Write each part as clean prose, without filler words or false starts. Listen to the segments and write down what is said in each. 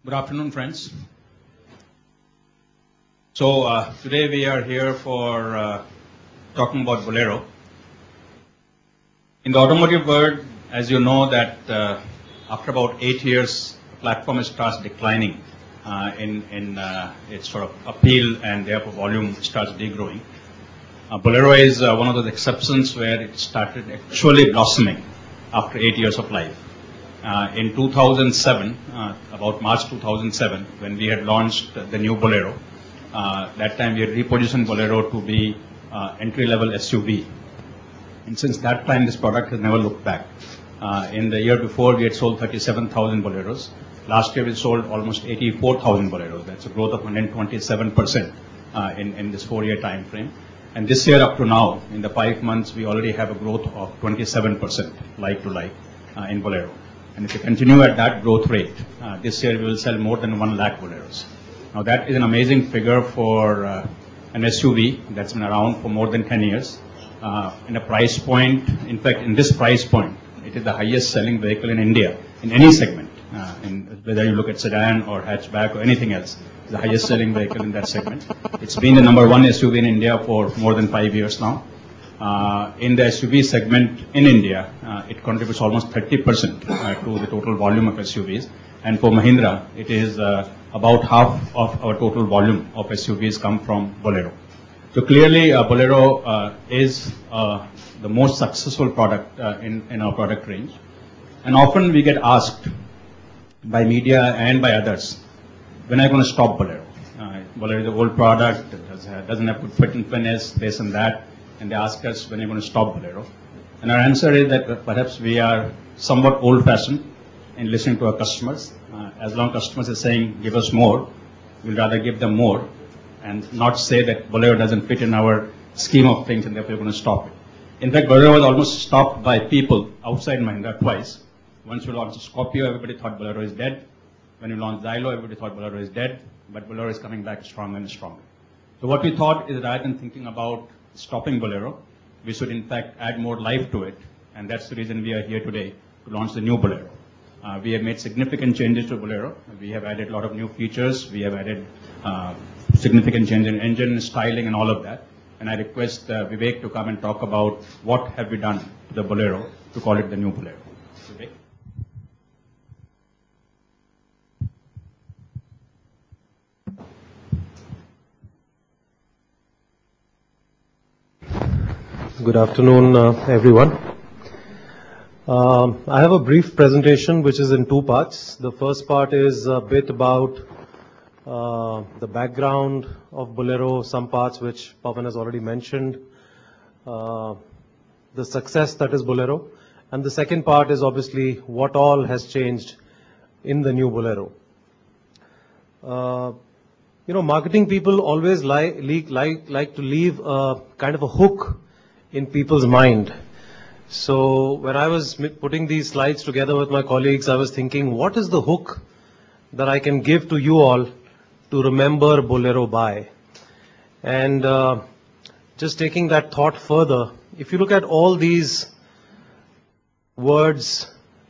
Good afternoon, friends. So today we are here for talking about Bolero. In the automotive world, as you know, that after about 8 years, the platform starts declining in its sort of appeal, and therefore volume starts degrowing. Bolero is one of those exceptions where it started actually blossoming after 8 years of life. In 2007, about March 2007, when we had launched the new Bolero, that time we had repositioned Bolero to be entry-level SUV. And since that time, this product has never looked back. In the year before, we had sold 37,000 Boleros. Last year, we sold almost 84,000 Boleros. That's a growth of 127% in this 4-year time frame. And this year up to now, in the 5 months, we already have a growth of 27% like to like in Bolero. And if we continue at that growth rate, this year we will sell more than 1 lakh Boleros. Now that is an amazing figure for an SUV that's been around for more than 10 years. In a price point, in fact, in this price point, it is the highest selling vehicle in India in any segment. Whether you look at sedan or hatchback or anything else, it's the highest selling vehicle in that segment. It's been the #1 SUV in India for more than 5 years now. In the SUV segment in India, it contributes almost 30% to the total volume of SUVs. And for Mahindra, it is about half of our total volume of SUVs come from Bolero. So clearly, Bolero is the most successful product in our product range. And often we get asked by media and by others, when are you going to stop Bolero? Bolero is an old product, it doesn't have good fit and finish, this and that. And they ask us, when are you going to stop Bolero? And our answer is that perhaps we are somewhat old-fashioned in listening to our customers. As long as customers are saying, give us more, we'll rather give them more and not say that Bolero doesn't fit in our scheme of things and therefore we're going to stop it. In fact, Bolero was almost stopped by people outside Mahindra twice. Once we launched Scorpio, everybody thought Bolero is dead. When we launched Xylo, everybody thought Bolero is dead, but Bolero is coming back stronger and stronger. So what we thought is, rather than thinking about stopping Bolero, we should in fact add more life to it, and that's the reason we are here today to launch the new Bolero. We have made significant changes to Bolero. We have added a lot of new features. We have added significant change in engine, styling, and all of that. And I request Vivek to come and talk about what have we done to the Bolero to call it the new Bolero. Vivek? Good afternoon, everyone. I have a brief presentation which is in 2 parts. The first part is a bit about the background of Bolero, some parts which Pawan has already mentioned, the success that is Bolero, and the second part is obviously what all has changed in the new Bolero. Marketing people always like to leave a kind of a hook in people's mind. So when I was putting these slides together with my colleagues, I was thinking, what is the hook that I can give to you all to remember Bolero by? And just taking that thought further, if you look at all these words,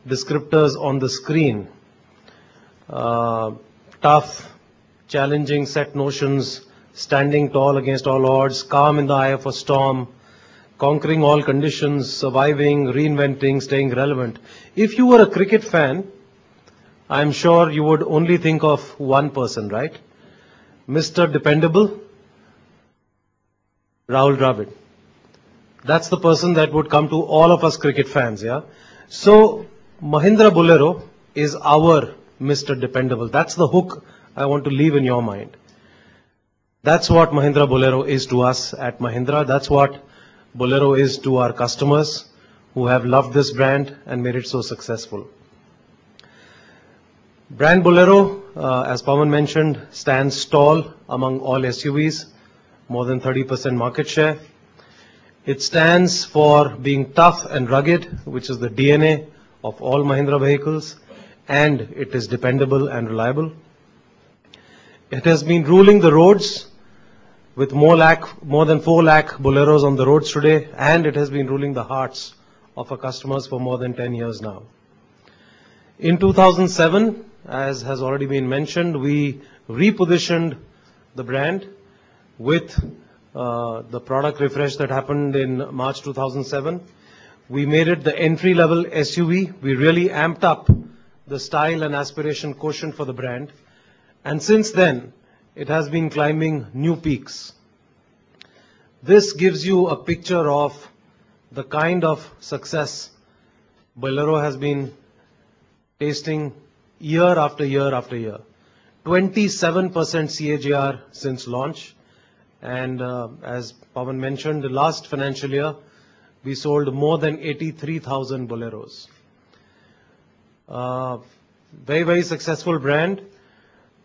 descriptors on the screen, tough, challenging set notions, standing tall against all odds, calm in the eye of a storm, conquering all conditions, surviving, reinventing, staying relevant. If you were a cricket fan, I'm sure you would only think of one person, right? Mr. Dependable, Rahul Dravid. That's the person that would come to all of us cricket fans, yeah? So, Mahindra Bolero is our Mr. Dependable. That's the hook I want to leave in your mind. That's what Mahindra Bolero is to us at Mahindra. That's what Bolero is to our customers who have loved this brand and made it so successful. Brand Bolero, as Pawan mentioned, stands tall among all SUVs, more than 30% market share. It stands for being tough and rugged, which is the DNA of all Mahindra vehicles, and it is dependable and reliable. It has been ruling the roads with more than 4 lakh Boleros on the roads today, and it has been ruling the hearts of our customers for more than 10 years now. In 2007, as has already been mentioned, we repositioned the brand with the product refresh that happened in March 2007. We made it the entry-level SUV. We really amped up the style and aspiration quotient for the brand. And since then, it has been climbing new peaks. This gives you a picture of the kind of success Bolero has been tasting year after year after year. 27% CAGR since launch. And as Pawan mentioned, the last financial year, we sold more than 83,000 Boleros. Very, very successful brand.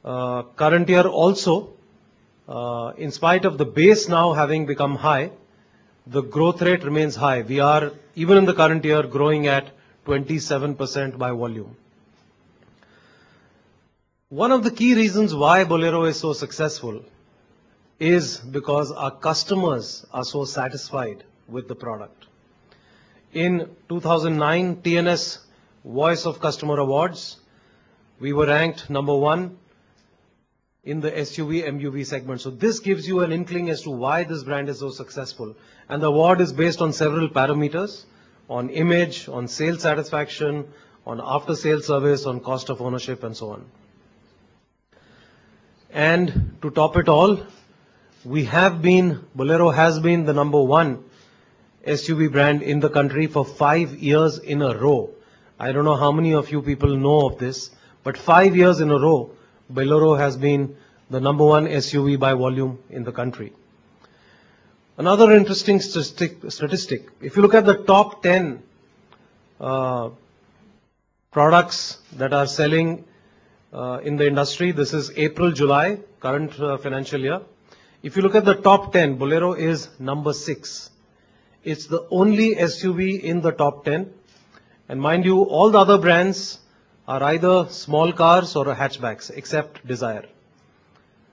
Current year also, in spite of the base now having become high, the growth rate remains high. We are, even in the current year, growing at 27% by volume. One of the key reasons why Bolero is so successful is because our customers are so satisfied with the product. In 2009 TNS Voice of Customer Awards, we were ranked number 1 in the SUV MUV segment. So this gives you an inkling as to why this brand is so successful. And the award is based on several parameters, on image, on sales satisfaction, on after-sales service, on cost of ownership, and so on. And to top it all, Bolero has been the number 1 SUV brand in the country for 5 years in a row. I don't know how many of you people know of this, but 5 years in a row, Bolero has been the number 1 SUV by volume in the country. Another interesting statistic, if you look at the top 10 products that are selling in the industry, this is April-July, current financial year. If you look at the top 10, Bolero is number 6. It's the only SUV in the top 10. And mind you, all the other brands are either small cars or hatchbacks, except Dzire.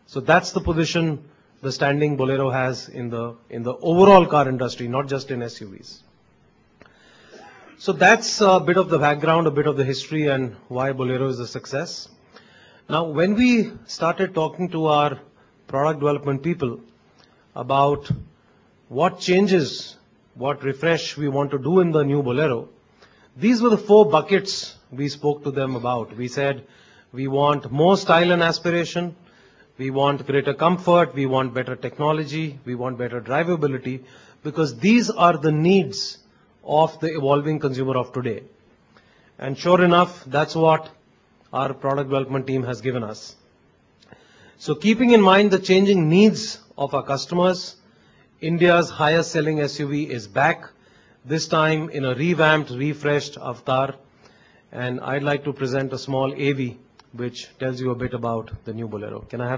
So that's the position, the standing Bolero has in the overall car industry, not just in SUVs. So that's a bit of the background, a bit of the history and why Bolero is a success. Now, when we started talking to our product development people about what changes, what refresh we want to do in the new Bolero, these were the 4 buckets we spoke to them about. We said we want more style and aspiration, we want greater comfort, we want better technology, we want better drivability, because these are the needs of the evolving consumer of today. And sure enough, that's what our product development team has given us. So keeping in mind the changing needs of our customers, India's highest selling SUV is back, this time in a revamped, refreshed avatar. And I'd like to present a small AV which tells you a bit about the new Bolero. Can I have